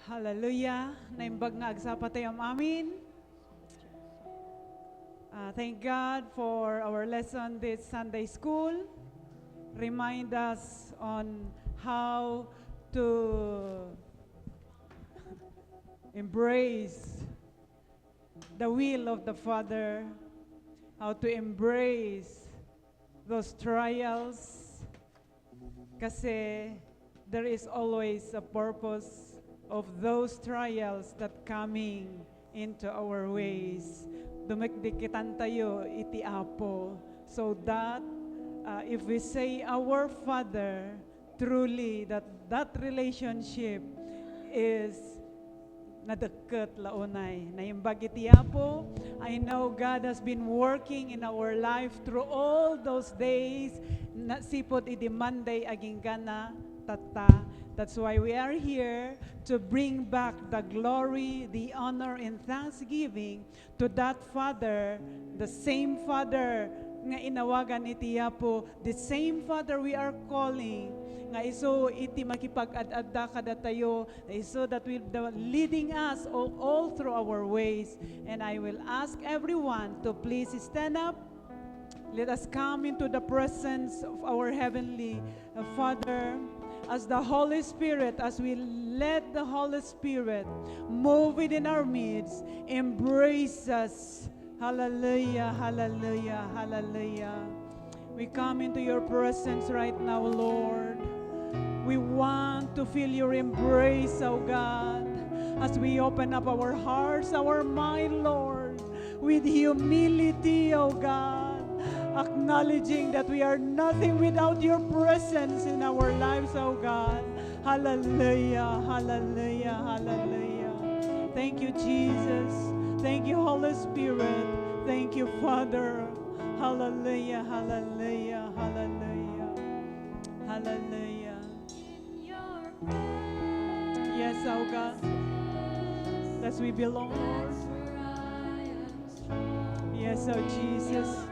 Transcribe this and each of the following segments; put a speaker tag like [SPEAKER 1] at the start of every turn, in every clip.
[SPEAKER 1] Hallelujah. Naimbag nga agsapatay amin. Thank God for our lesson this Sunday school. Remind us on how to embrace the will of the Father, how to embrace those trials. Kasi there is always a purpose of those trials that coming into our ways. Dumikdikitan tayo iti Apo, so that if we say our Father, truly that relationship is nadagkat launay. Naimbag iti Apo, I know God has been working in our life through all those days. Sipot iti Monday aging gana tata. That's why we are here to bring back the glory, the honor, and thanksgiving to that Father, the same Father nga inawagan iti Apo, the same Father we are calling, nga iso iti makipag-ad-adda kada tayo, iso that will leading us all through our ways. And I will ask everyone to please stand up. Let us come into the presence of our Heavenly Father. As the Holy Spirit, as we let the Holy Spirit move within our midst, embrace us. Hallelujah, hallelujah, hallelujah. We come into your presence right now, Lord. We want to feel your embrace, oh God, as we open up our hearts, our mind, Lord, with humility, oh God, acknowledging that we are nothing without your presence in our lives, oh God. Hallelujah, hallelujah, hallelujah. Thank you, Jesus. Thank you, Holy Spirit. Thank you, Father. Hallelujah, hallelujah, hallelujah, hallelujah. Yes, oh God. As we belong, Lord. Yes, oh Jesus.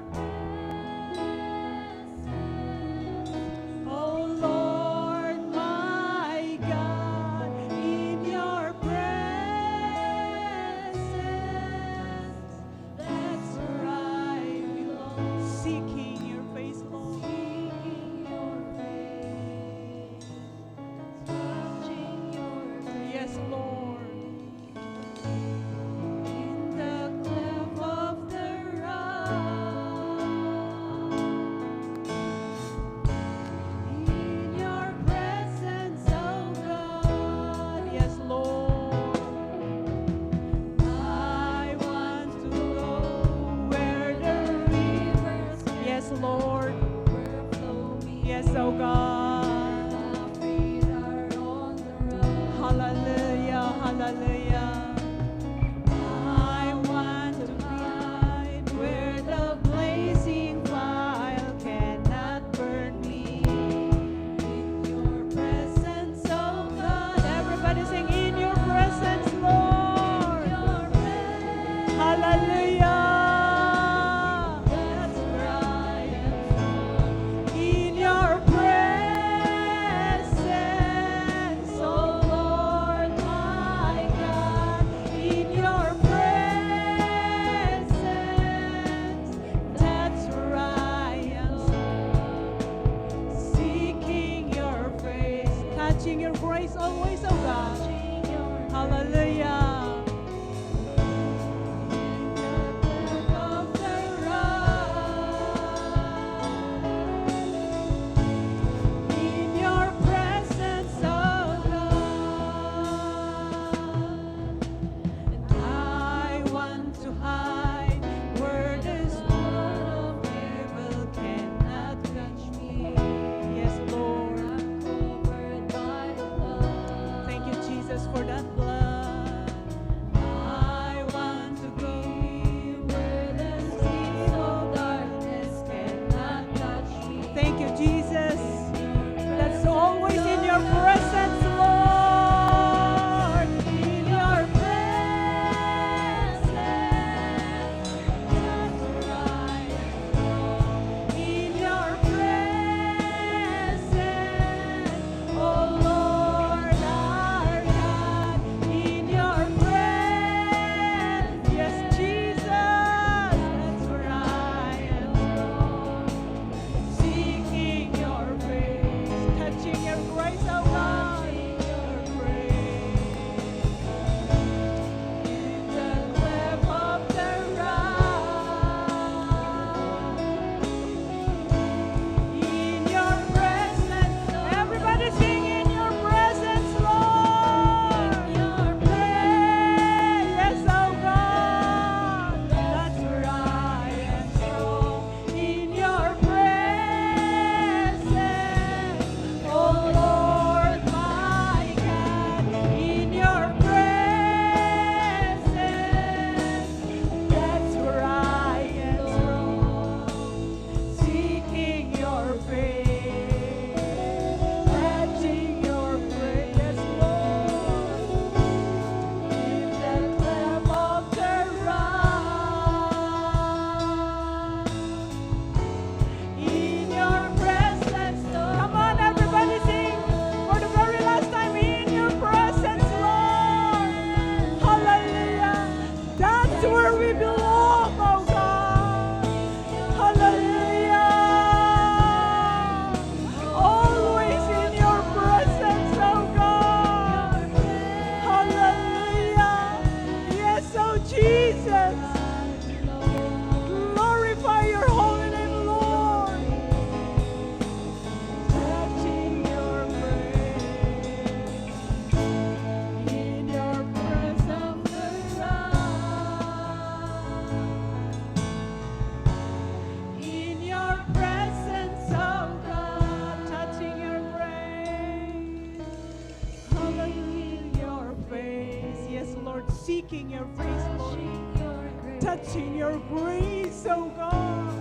[SPEAKER 1] seeking your face, Lord. Touching your grace, oh God.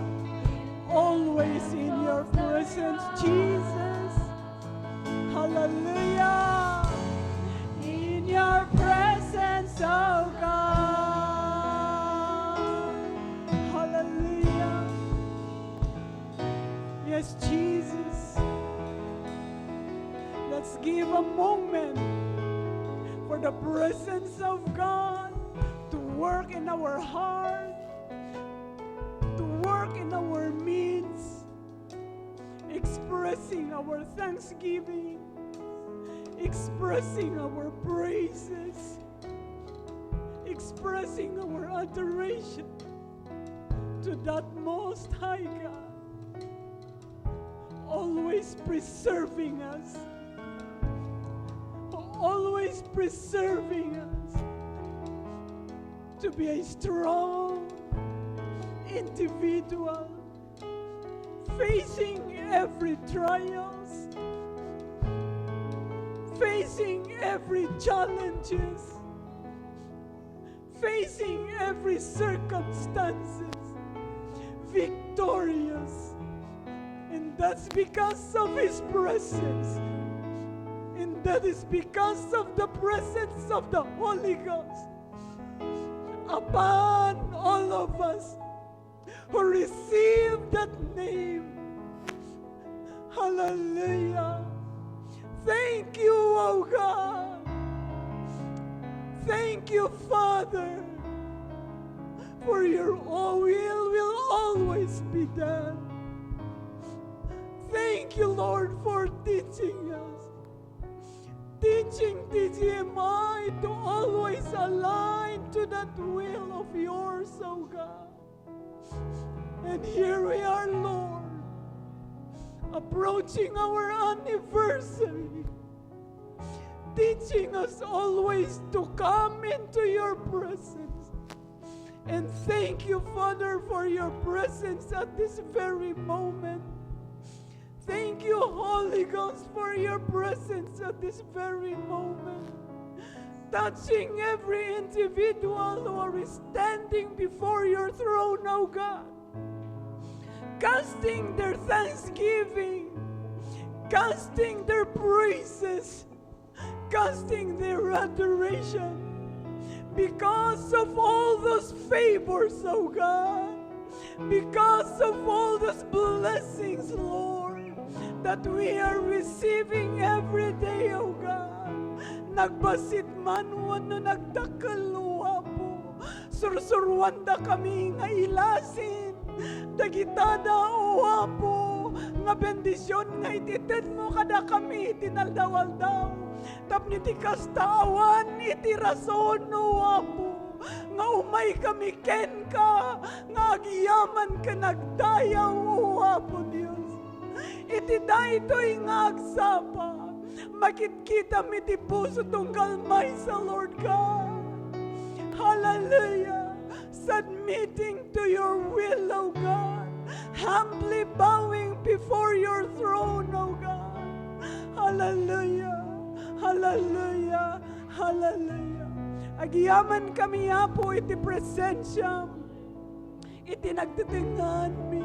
[SPEAKER 1] Always in your presence, Jesus. Hallelujah. In your presence, oh God. Hallelujah. Yes, Jesus. Let's give a moment for the presence of God to work in our heart, to work in our midst, expressing our thanksgiving, expressing our praises, expressing our adoration to that Most High God, always preserving us, always preserving us to be a strong individual, facing every trials, facing every challenges, facing every circumstances, victorious. And that's because of His presence. And that is because of the presence of the Holy Ghost upon all of us who receive that name. Hallelujah. Thank you, oh God. Thank you, Father, for your will always be done. Thank you, Lord, for teaching us. Teaching TGMI to always align to that will of yours, oh God. And here we are, Lord, approaching our anniversary, teaching us always to come into your presence. And thank you, Father, for your presence at this very moment. Thank you, Holy Ghost, for your presence at this very moment. Touching every individual who is standing before your throne, oh God. Casting their thanksgiving, casting their praises, casting their adoration. Because of all those favors, oh God. Because of all those blessings, Lord, that we are receiving every day, oh God. Nagbasit man wano nagdakaluwa po. Sursurwanda kami nga ilasin. Dagitada uwa po. Nga bendisyon nga itited mo kada kami itinaldawaldaw. Tapni ti kastawan iti rason uwa po. Nga umay kami ken ka. Nga agiyaman ka nagdayaw uwa po Diyos. Iti da ito'y ngagsapa. Makit-kita mi ti puso tong kalmay sa Lord God. Hallelujah. Submitting to your will, O God. Humbly bowing before your throne, O God. Hallelujah. Hallelujah. Hallelujah. Agiyaman kami apo iti presensya. Iti nagtitingan mi.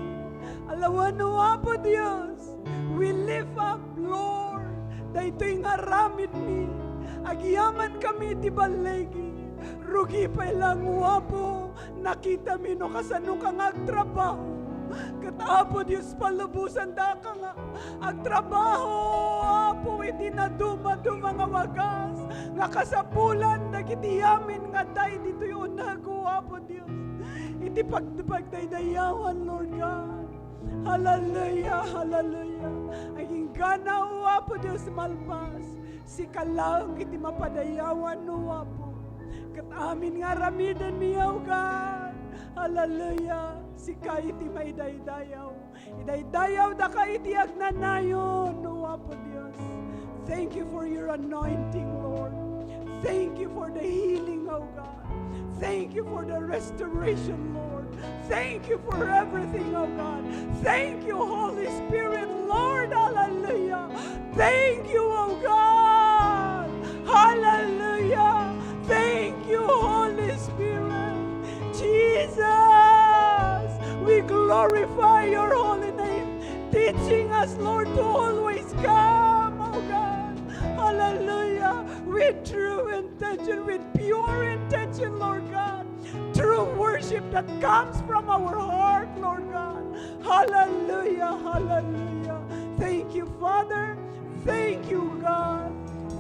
[SPEAKER 1] Alawan no apo Diyos. We lift up, Lord, dahito'y ngaramid mi. Agiyaman kami ti balegi. Rugi pa ilang wapo. Nakita mi no kasano kang agtrabaho. Katapo Diyos palubusan da ka nga. Agtrabaho, apo, iti na duma nga wagas. Nga kasapulan, nagiti yamin nga day dito'y unago, apo Diyos. Iti pagdaydayawan, Lord God. Hallelujah, hallelujah. Aging gana o apo Diyos malpas. Si kalang iti mapadayawan no apo. Kat amin nga ramidan miyaw God. Hallelujah. Si ka iti maidaydayaw. Idaydayaw da ka iti agnanayon no apo Diyos. Thank you for your anointing, Lord. Thank you for the healing, oh God. Thank you for the restoration, Lord. Thank you for everything, oh God. Thank you, Holy Spirit, Lord. Hallelujah. Thank you, oh God. Hallelujah. Thank you, Holy Lord, to always come, oh God. Hallelujah. With true intention, with pure intention, Lord God. True worship that comes from our heart, Lord God. Hallelujah, hallelujah. Thank you, Father. Thank you, God.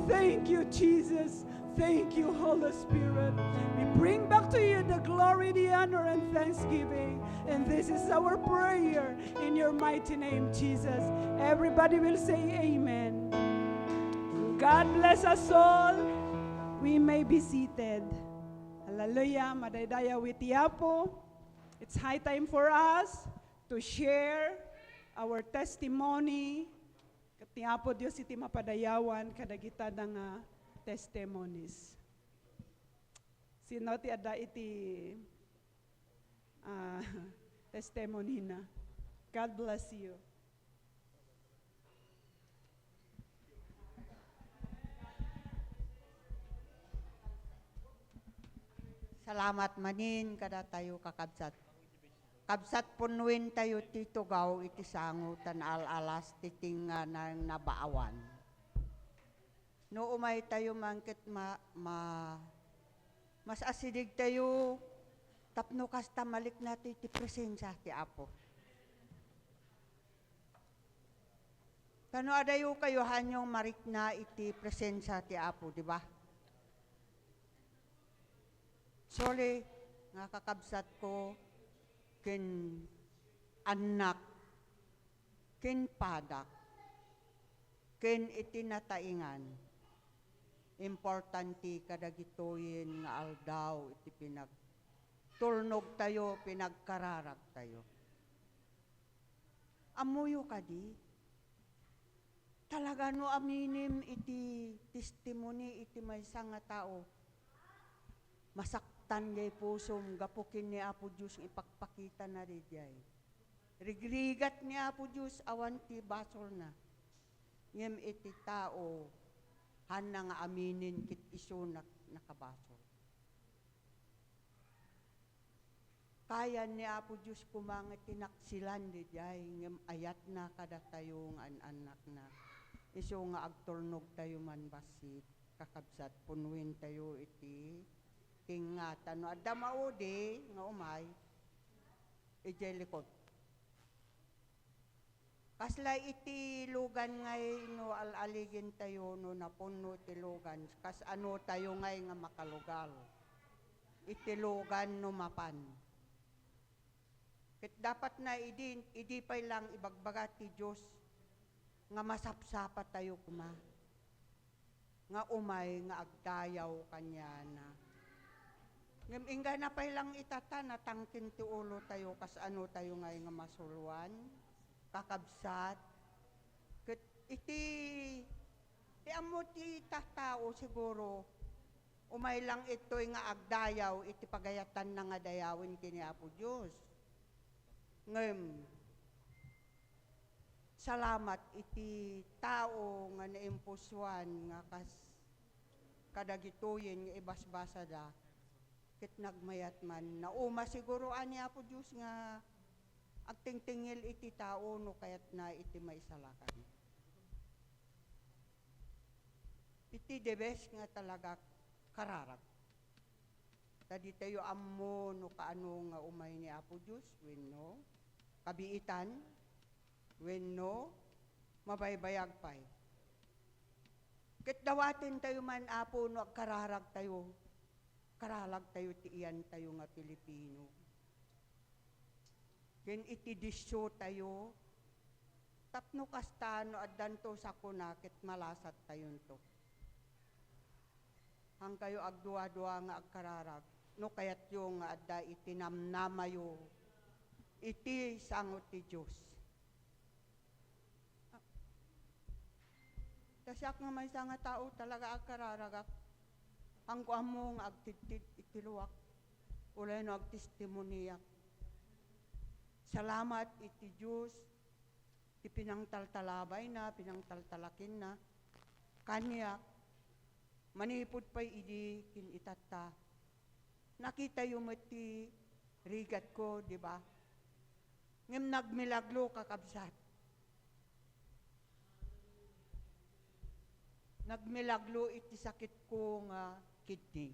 [SPEAKER 1] Thank you, Jesus. Thank you, Holy Spirit. We bring back to you the glory, the honor, and thanksgiving. And this is our prayer in your mighty name, Jesus. Everybody will say amen. God bless us all. We may be seated. Hallelujah. Madaydaya with Tiapo. It's high time for us to share our testimony. Tiapo Diyos iti mapadayawan kadagita ng testimonies. Sino ti ada iti testimony na. God bless you.
[SPEAKER 2] Salamat manin kada tayo kakabsat. Kabsat punwin tayo titugaw iti sangutan alalas titinga ng nabaawan. No umay tayo mangkit mas asidig tayo tapno kasta malik natin iti presensya ti Apo. Kano adayo kayo hanyong marik na iti presensya ti Apo, di ba? Sorry, nga kakabsat ko, ken anak, ken padak, ken itinataingan. Importante kadagitoyin nga aldaw iti pinagtulnog tayo, pinagkararag tayo. Amuyo kadi, talaga no aminim iti testimony iti maysa nga tao. Masaktan jay pusom, gapukin ni Apo Diyos ipagpakita na rin jay. Rigrigat ni Apo Diyos, awan ti basol na. Ngem iti tao, hana nga aminin kit iso nakabasol. Kaya ni Apo Diyos kumangit tinaksilan di jay, ngem ayat na kada tayo nga anak na. Iso nga agturnog tayo man basit, kakabsat punwin tayo iti tingatan no adda maudi nga umay ijay likod. Kasla iti lugan ngay no alaligin tayo no napuno iti lugan kas ano tayo ngay nga makalugal. Iti lugan no mapan. Ket dapat na idi pay lang ibagbaga ti Dios nga masapsapa tayo kuma. Nga umay nga agdayaw kanya na. Ngem ingga na pay lang itata natangkin ti ulo tayo kas ano tayo ngay nga masuluan, kakabsat. Ket iti amo ti tatao siguro umay lang itoy nga agdayaw iti pagayatan na nga dayawin kini Apo Dios. Ngem salamat iti tao nga naimpusuan nga kas kadagitoyen nga ibasbasa da. Kit nagmayat man, nauma siguro ani Apo Diyos nga agtingtingil iti tao no kayat na iti maisalakan. Iti debes nga talaga kararag. Tadi tayo ammo no kaano nga umay ni Apo Diyos, wenno kabiitan, wenno mabaybayag pay. Kit dawatin tayo man Apo no agkararag tayo. Karalag tayo ti iyan tayo nga Pilipino. Ken iti disyo tayo, tapno kastano at danto sa kunakit malasat tayon to. Hang kayo agduwa-duwa nga agkararag, no kayat yung nga adda iti namnamayo, iti sangot ti Diyos. Tasyak nga may nga tao talaga agkararagak, ang kuamo nga agtitid itiluwak, ulay no agtestimoniyak. Salamat iti Diyos, ti pinangtaltalabay na, pinangtaltalakin na, kanya, manipod pa'y idi kin itata. Nakita yung mati rigat ko, di ba? Ngem nagmilaglo kakabsat. nagmilaglo iti sakit ko nga kidney.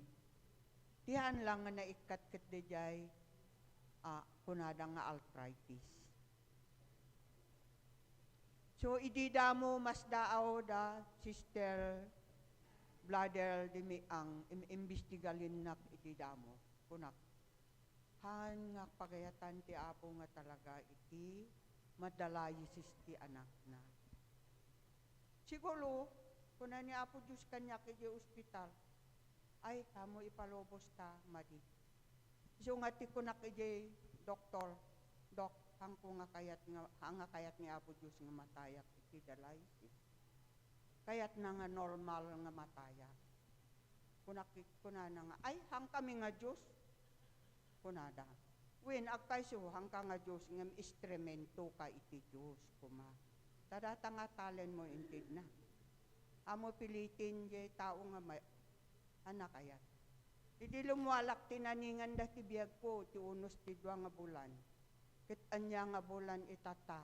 [SPEAKER 2] Tihan lang nga naikat ket dijay kunada nga arthritis. So idi damo mas daaw da sister bladder dimi ang imbestigalin nak iti damo kunak. Han nga pagayatan ti Apo nga talaga iti madalayisis ti anak na. Siguro kuna ni Apo Diyos kanya iti ospital ay kamo ipalobos ta madi. So nga ti kunak iti doktor, dok hangko nga kayat ni Apo Diyos nga matayak iti dialysis. Kayat na nga normal nga matayak. Kuna na nga ay hang kami nga Diyos. Kunada. When agkayso hang ka nga Diyos nga instrumento ka iti Diyos kuma. Tadata nga talen mo intid na. Amo pilitin jay tao nga anak kayat. Idi lumwalak tinaningan da ti biyag ko ti unos ti dua nga bulan. Ket anya nga bulan itata.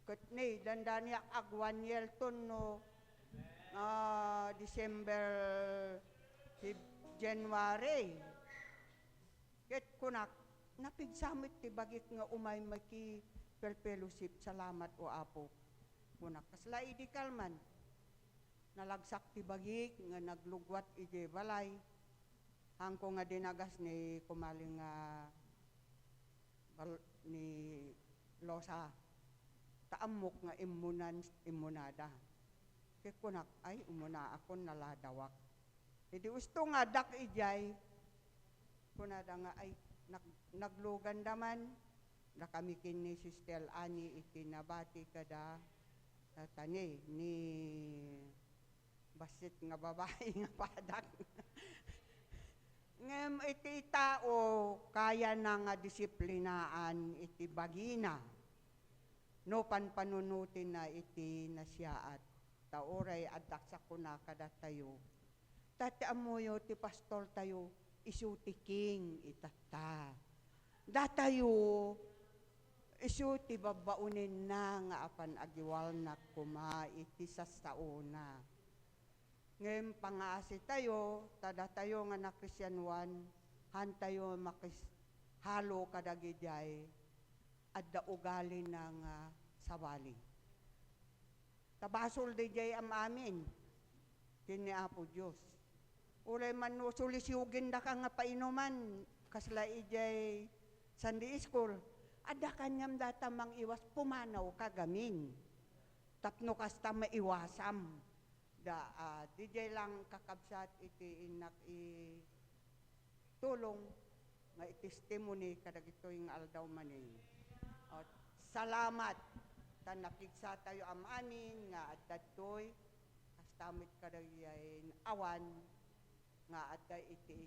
[SPEAKER 2] Ket ni dandanya ag 1 year ton no December si January. Ket kunak napigsamit ti bagit nga umay maki fellowship salamat o Apo. Kunak kasla idi kalman. Nalagsak ti bagik nga naglugwat iti balay. Hangko nga dinagas ni kumaling ni Losa. Taamok nga imunada. Kaya kunak ay umuna ako naladawak. Hindi gusto nga dak ijay. Kunada nga ay naglugan daman. Nakamikin ni Sister Ani itinabati kada tani ni basit nga babae nga padak. Ngem iti tao kaya na nga disiplinaan iti bagina. No panpanunutin na iti nasyaat. Tauray adak sa kuna kada tayo. Tati amoyo ti pastor tayo isu ti king itata. Datayo isu ti babaunin na nga apan agiwal na kuma iti sasauna. Ngayon pangaasi tayo, tada tayo nga na Christian one, han tayo halo kadagijay, at da ugali ng sabali. Tabasol di jay am amin, kini Apo Diyos. Ulay man sulisyugin da ka nga painuman, kasla ijay Sunday School, ada kanyam data mang iwas pumanaw kagamin. Tapno kasta maiwasam. DJ lang kakabsat iti inak tulong nga testimony kadag ito yung aldaw manin. Salamat tan napigsa tayo amanin nga at datoy kastamit kadag yain awan nga at iti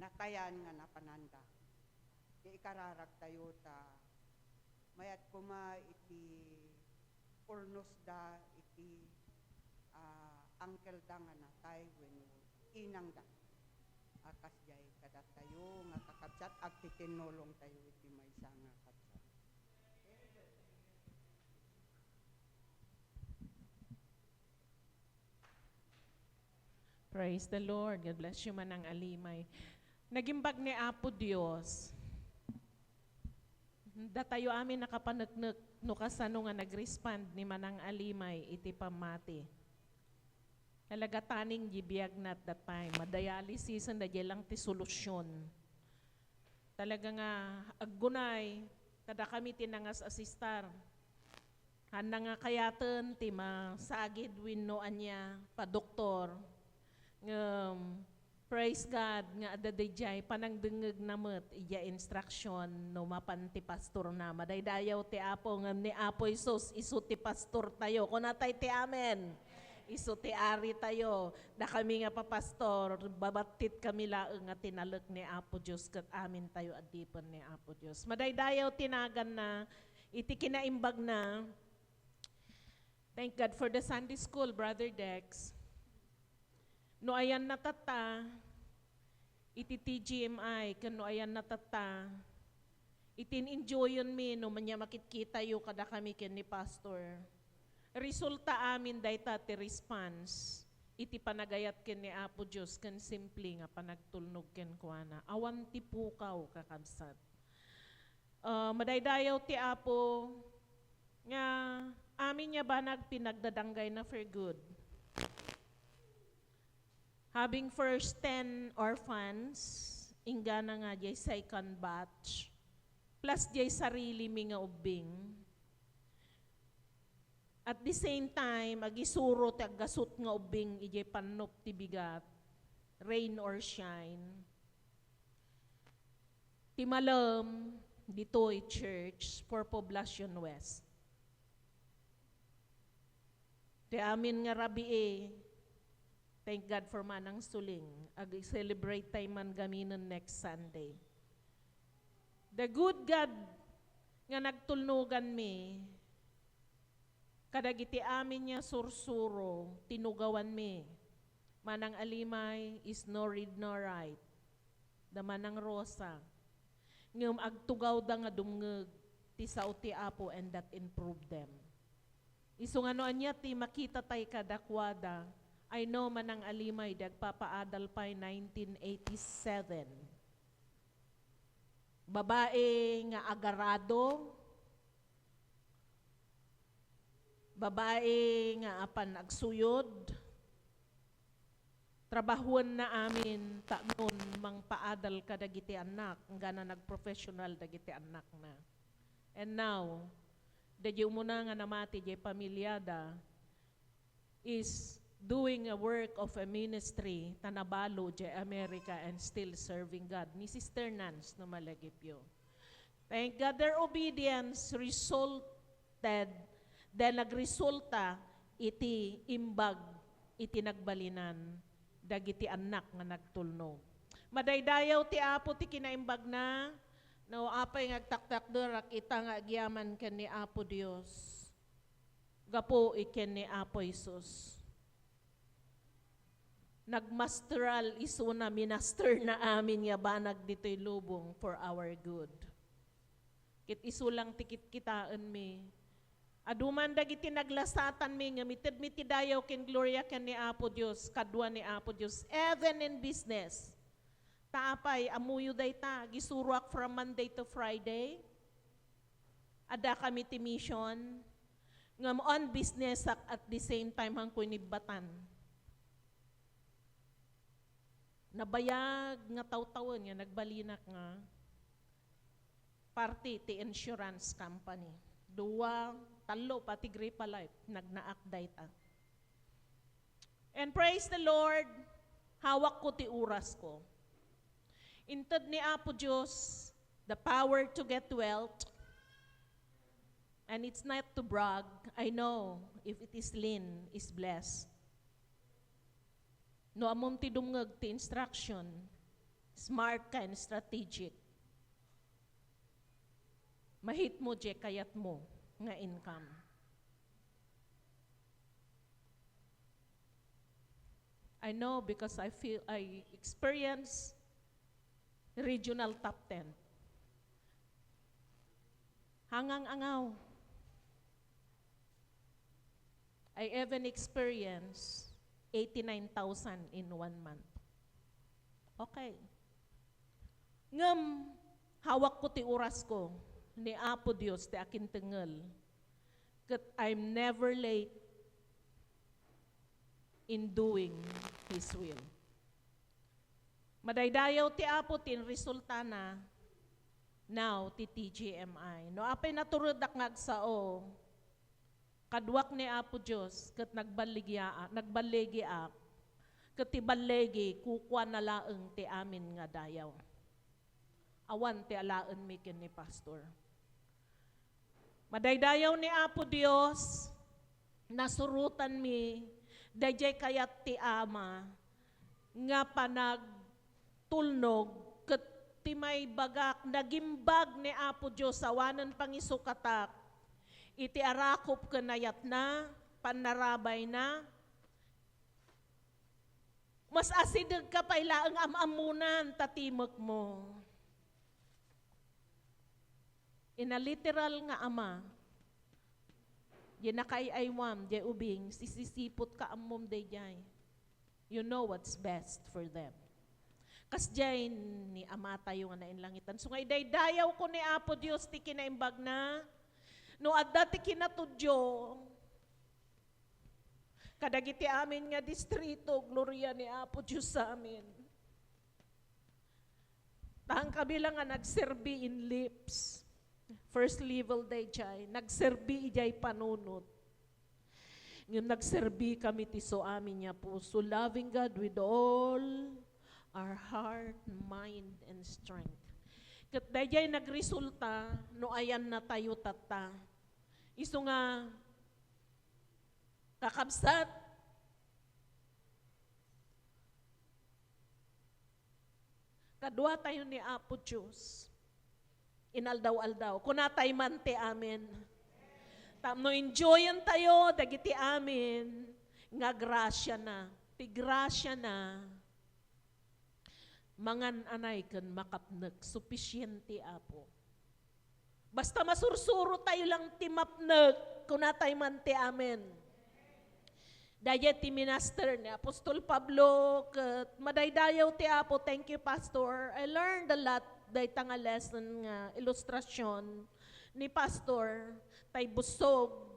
[SPEAKER 2] natayan nga napananda. Di ikararag tayo ta mayat kuma iti urnos da iti angkel da nga natay when inang da akas jay kada tayo nga kakabsat at titinulong tayo iti maysa nga kabsat.
[SPEAKER 3] Praise the Lord. God bless you manang alimay. Nagimbag ni Apo Dios. Datayo amin nakapanagnek no kasano nga nag-respond ni manang alimay iti pamati. Talaga taning gibiyag na at that time. Madialysis ang dadya lang ti solusyon. Talaga nga aggunay kada kami tinangas asistar. Handa nga kayaten ti masagid winno anya pa doktor. Praise God nga adadayjay panangdengeg namet iya instruction no mapan ti pastor na madaydayaw ti Apo ngem ni Apo Isus isu ti pastor tayo kunatay ti amen isu ti ari tayo da kami nga papastor babatit kami laeng nga tinalek ni Apo Dios ket amin tayo adipon ni Apo Dios madaydayaw tinagan na iti kinaimbag na. Thank God for the Sunday school, Brother Dex. No ayan natata, iti TGMI, kano ayan natata, itin-enjoyon mi, no manya makitkita yo kada kami ken ni Pastor. Resulta amin dayta ti response. Iti panagayat ken ni Apo Diyos ken simple nga panagtulnog ken kuana. Awan ti pukaw kakabsat. Madaydayaw ti Apo nga amin niya ba nagpinagdadanggay na for good. Having first 10 orphans, ingana nga jay second batch, plus jay sarili mi nga ubing. At the same time, agisuro ti aggasot nga ubing ijay panop ti bigat, rain or shine. Ti malam, dito'y church for Poblacion West. Ti amin nga rabi thank God for manang suling. Ag-celebrate tayo man gaminon next Sunday. The good God nga nagtulnugan mi, kadagiti amin niya sursuro, tinugawan mi. Manang alimay is no read no write. Da manang rosa. Ngam agtugaw da nga dumngeg ti sao ti Apo and that improve them. Iso nga noan niya ti makita tay kadakwada. I know manang alimay dagpapaadal pa 1987. Babae nga agarado, babae nga apan agsuyod, trabahuan na amin tanon mang paadal ka dagiti anak, nga na nagprofessional dagiti anak na. And now, dadyo mo na nga namati di pamilyada is doing a work of a ministry tanabalo di America and still serving God. Ni Sister Nance no malagipyo. Thank God their obedience resulted, dahil nagresulta iti imbag iti nagbalinan dagiti anak nga nagtulnog. Madaydayaw ti Apo ti kinaimbag na no apay ngagtaktak durak ita nga agyaman ken ni Apo Dios. Gapo iken ni Apo Isus. Nagmasteral isuna minaster na amin nga banag dito'y lubong for our good. Kit isulang tikit kitaan mi. Aduman dagiti naglasatan mi nga mitid mitidayaw ken gloria ken ni Apo Dios, kadwa ni Apo Dios, even in business. Taapay amuyo dayta gisuruak from Monday to Friday. Ada kami ti mission ngam on business at the same time hangkoy nibatan. Nabayag nga taw-tawon nga nagbalinak nga party ti insurance company. 2, 3 pati Gripa Life nagnaak dayta. And praise the Lord, hawak ko ti oras ko. Inted ni Apo Diyos the power to get wealth. And it's not to brag. I know if it is lean, is blessed. No amom ti dumngeg ti instruction, smart ka and strategic. Mahit mo je kayat mo nga income. I know because I experience regional top 10. Hangang angaw. I even experience 89,000 in 1 month. Okay. Ngam, hawak ko ti oras ko ni Apo Dios ti akin tengel. Kat I'm never late in doing His will. Madaydayaw ti Apo tin resulta na now ti TGMI. No apay naturudak ngagsao, kadwak ni Apo Diyos, kat nagbaligi ak, kat tibaligi, kukwa na laeng ti amin nga dayaw. Awan ti alaan mi ken ni Pastor. Madaydayaw ni Apo Diyos, nasurutan mi, dayjay kayat ti Ama, nga panagtulnog, kat ti may bagak, nagimbag ni Apo Diyos, awanan pangisukatak, iti arakop kanayat na, panarabay na, mas asidag ka pa ilaang amamunan tatimok mo. In a literal nga ama, Di nakaiaywam, di ubing, sisisipot ka amom day jay. You know what's best for them. Kas jay ni ama tayo nga nainlangitan. So ngay dayaw ko ni Apo Dios ti kinaimbag na, no adda ti kinatudyo, kadagiti amin nga distrito, gloria ni Apo Dios sa amin. Tahang kabila nga nagserbi in lips. First level day jay, nagserbi ijay panunot. Ngayon nagserbi kami ti so amin niya po. So loving God with all our heart, mind, and strength. Kat dayjay nagresulta, no ayan na tayo tata. Iso nga, kakabsat, kadwa tayo ni Apo Diyos. Inaldaw-aldaw. Kunatay man ti amin. Tamno enjoyan tayo, dagiti amin, nga grasya na. Ti grasya na, mangan anay kan makapnag, sufisyente Apo. Basta masursuro tayo lang ti mapnag, kunatay man ti amin. Daya ti minister ni Apostol Pablo, kat madaydayaw ti Apo, thank you Pastor. I learned a lot, day tanga lesson nga, ilustrasyon ni Pastor, tay busog,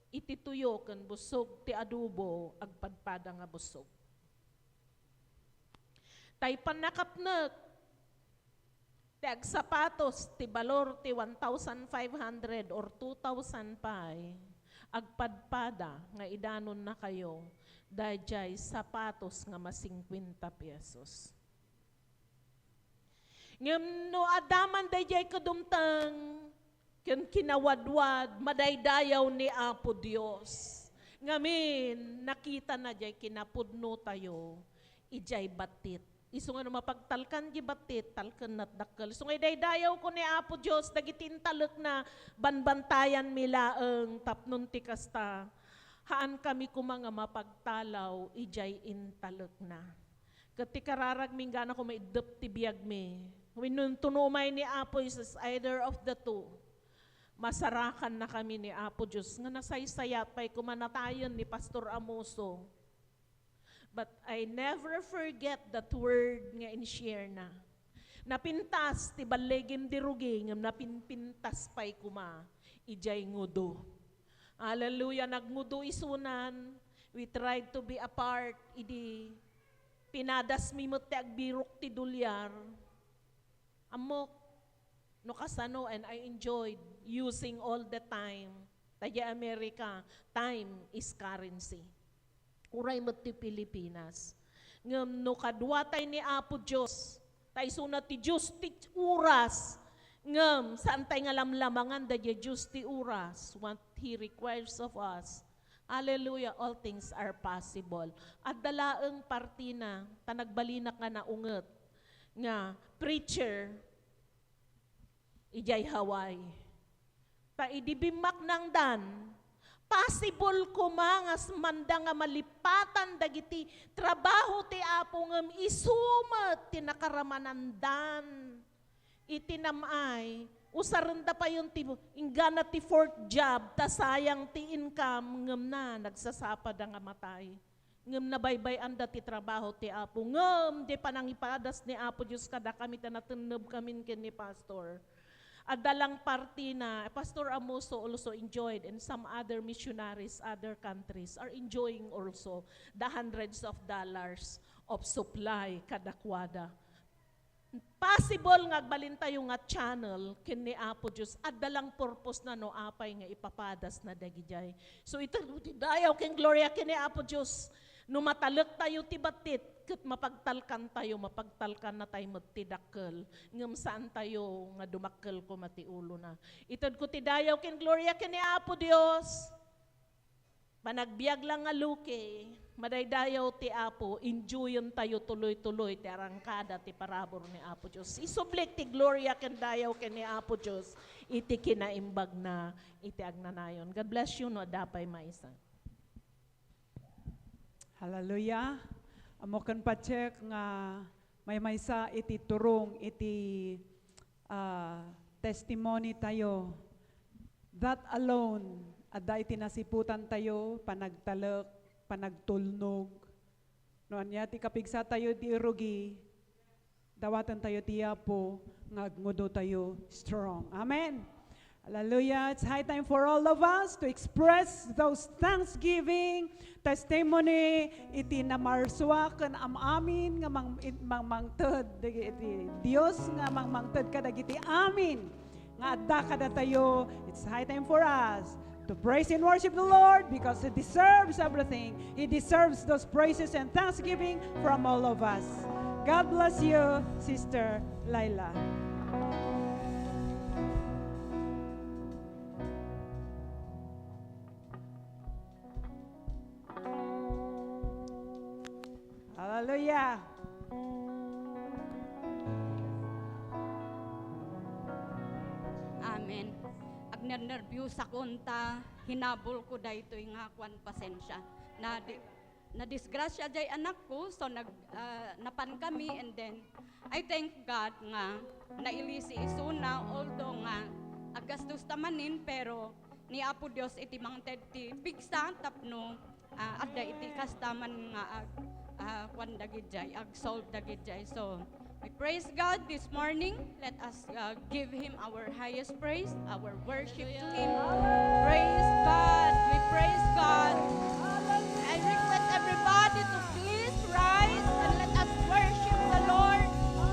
[SPEAKER 3] iti tuyo kan busog ti adubo, agpadpada nga busog. Tay panakapnek, ti agsapatos, ti balor ti 1,500 or 2,000 pay, agpadpada nga idanon na kayo, dayjay sapatos nga mas 50 pesos. Ngem no adaman dayjay kadumtang, ken kinawadwad, madaydayaw ni Apo Dios. Ngamin, nakita na jay kinapudno tayo, ijay batit. Iso nga mapagtalkan di batit, talkan at dakkel. So ngay daydayaw ko ni Apo Dios, dagitintalek na banbantayan milaeng tapnon ti kasta. Haan kami kumanga mapagtalaw, ijay intalek na. Kati kararag minggana ko may idep ti biyag mi. Winun tunumay ni Apo is either of the two. Masarakan na kami ni Apo Diyos. Nga nasaysayat pa'y kumanatayan ni Pastor Amoso. But I never forget that word nga in-share na. Napintas, ti balegim diruging, napinpintas pa'y kuma, ijay ngudo. Hallelujah, nagngudo isunan. We tried to be apart, idi pinadas mimot ti agbirok ti dulyar. Amok, no kasano, and I enjoyed using all the time. Taya Amerika, time is currency. Uray mo ti Pilipinas. Ngam no kadwa tay ni Apo Diyos, tay sunat ti Diyos ti uras. Ngam, saan tay nga lamlamangan da Diyos ti uras, what He requires of us. Hallelujah, all things are possible. At dalaeng partina, tanagbalinak nga naunget, nga preacher, ijay Hawaii. Ta idibimak ng dan, possible ko mangas manda nga malipatan dagiti trabaho ti Apo ngem isumet ti nakaramanan dan. Itinamay, usarenda pa yung ti ingana ti fourth job, ta sayang ti income ngem na nagsasapad nga matay. Ngem nabaybay anda ti trabaho ti Apo. Ngem di panangipadas ni Apo Diyos kada kami tanateneb kamin ken ni Pastor. Adalang party na Pastor Amoso also enjoyed, and some other missionaries, other countries are enjoying also the hundreds of dollars of supply kadakwada. Possible nga agbalin tayo nga channel ken ni Apo Diyos adalang purpose na no apay nga ipapadas na dagijay. So ito dayaw ken gloria ken ni Apo Diyos. No matalek tayo ti batit, ket mapagtalkan na tayo magtidakkel. Ngem saan tayo nga dumakkel ko matiulo na. Itod ko ti dayaw ken gloria ken ni Apo Dios. Panagbiag lang nga luke, madaydayaw ti Apo, enjoyon tayo tuloy-tuloy ti arangkada ti parabor ni Apo Dios. Isublik ti gloria ken dayaw ken ni Apo Dios, iti kinaimbag na iti agnanayon. God bless you no dapay maisa.
[SPEAKER 1] Hallelujah. Amo kan pacheck nga may maysa iti turong iti testimony tayo. That alone Adda itinasiputan tayo, panagtalak, panagtulnog. Noon niya, ti kapigsa tayo ti irugi, dawatan tayo ti Apo, ngagmudo tayo strong. Amen. Hallelujah. It's high time for all of us to express those thanksgiving, testimony, iti namarswa kan amin nga mangmangted, Dios nga mangmangted kadagiti amin. Nga adda kada tayo, it's high time for us to praise and worship the Lord because He deserves everything. He deserves those praises and thanksgiving from all of us. God bless you, Sister Laila. Hallelujah.
[SPEAKER 4] Amen. Ag nervyos akon ta hinabol ko daytoy nga kwan pasensya. Na disgrasya jay anak ko so napan kami and then I thank God nga nailisi isuna although nga agastos tamanin pero ni Apo Dios iti mangted ti bigsa tapno adda iti kastaman nga kwan dagijay ag solve dagijay. So we praise God this morning. Let us give Him our highest praise, our worship to Him. Praise God. We praise God. I request everybody to please rise and let us worship the Lord.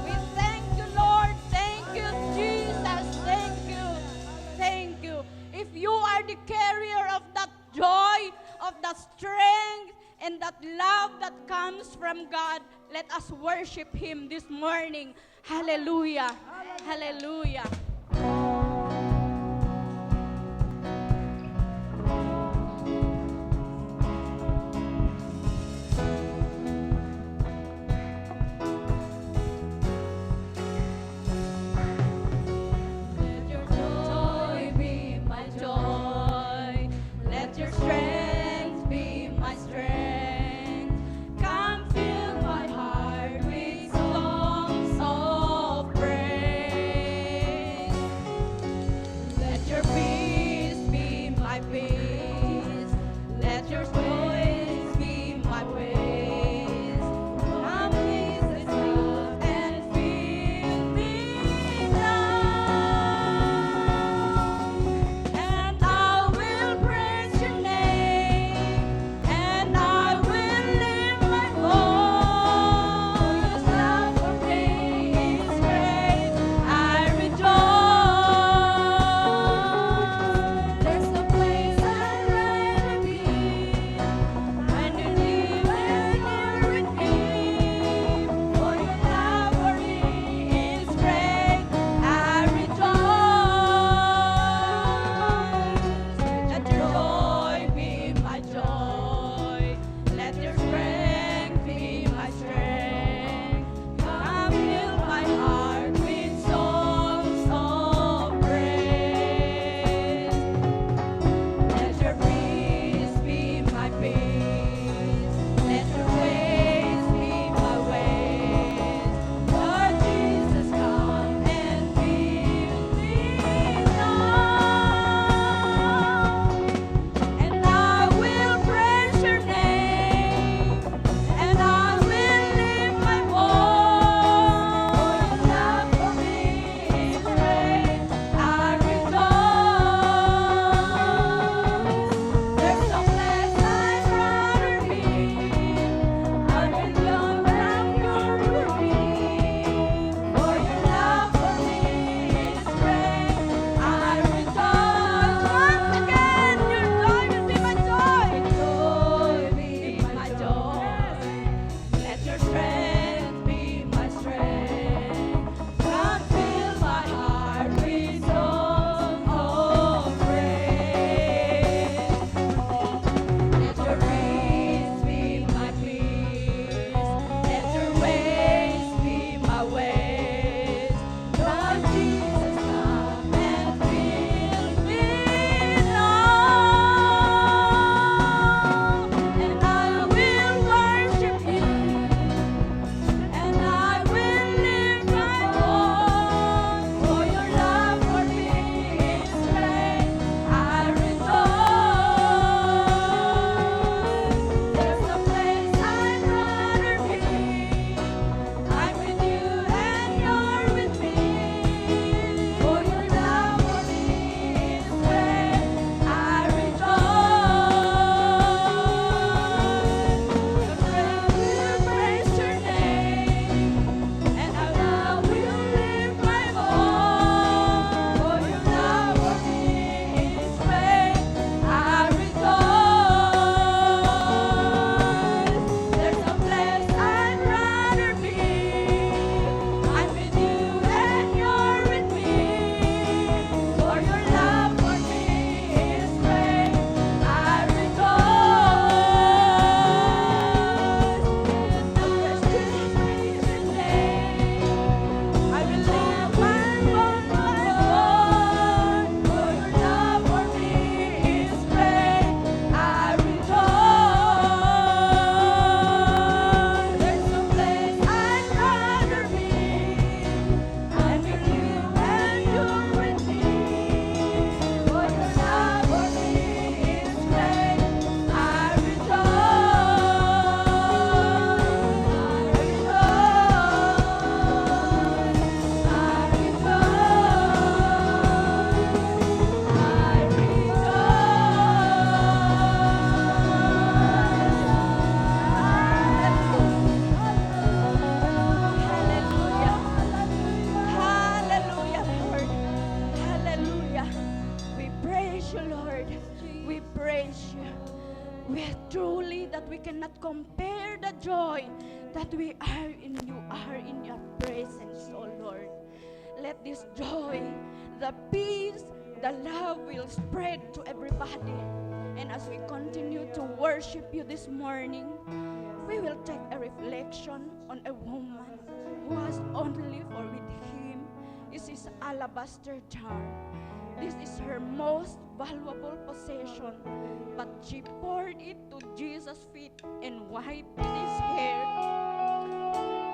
[SPEAKER 4] We thank you, Lord. Thank you, Jesus. Thank you. Thank you. If you are the carrier of that joy, of that strength, and that love that comes from God, let us worship Him this morning. Hallelujah. Hallelujah. Let your joy be my joy. Let your strength be my strength. Come fill my heart with songs of praise. joy that we are in you, are in your presence, oh Lord. Let this joy, the peace, the love will spread to everybody. And as we continue to worship you this morning, we will take a reflection on a woman who has only for with him is his alabaster jar. This is her most valuable possession, but she poured it to Jesus' feet and wiped his hair.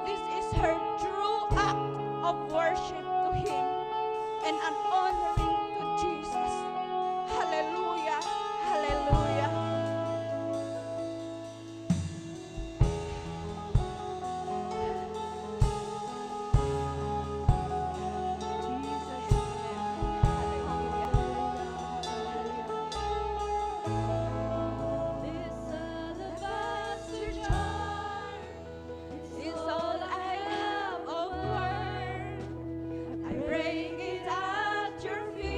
[SPEAKER 4] This is her true act of worship to him and an honoring to Jesus. Hallelujah, hallelujah. This alabaster jar is all I have of worth. I bring it at your feet.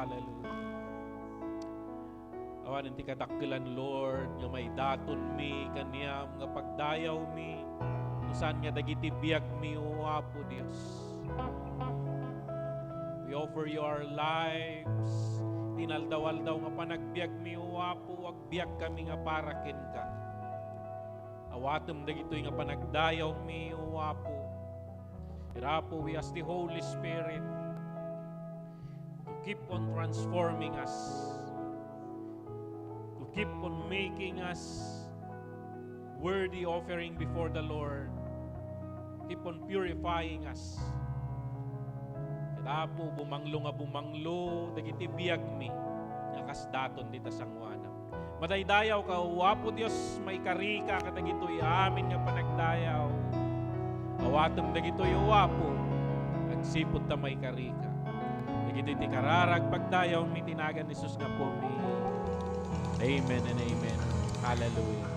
[SPEAKER 5] Hallelujah. Awan ti kadakkelan Lord nga may daton mi kaniam nga pagdayaw mi usan nga dagiti biag mi o Apo Dios. We offer you our lives. Tinaldaw-aldaw nga panagbiag mi o Apo, agbiag kami nga para ken ka. Awatem dagitoy nga panagdayaw mi o Apo. Apo, we ask the Holy Spirit to keep on transforming us, to keep on making us worthy offering before the Lord, keep on purifying us. Apo, bumanglo nga bumanglo, dagiti biag mi, nga kasdaton dita sangwanam. Madaydayaw ka, o Apo Dios, may karika kadagitoy amin nga panagdayaw. Awatem dagitoy o Apo, agsipod ta may karika. Dagitoy ti kararag pagdayaw mi tinagan ni Jesus nga po mi. Amen and amen. Hallelujah.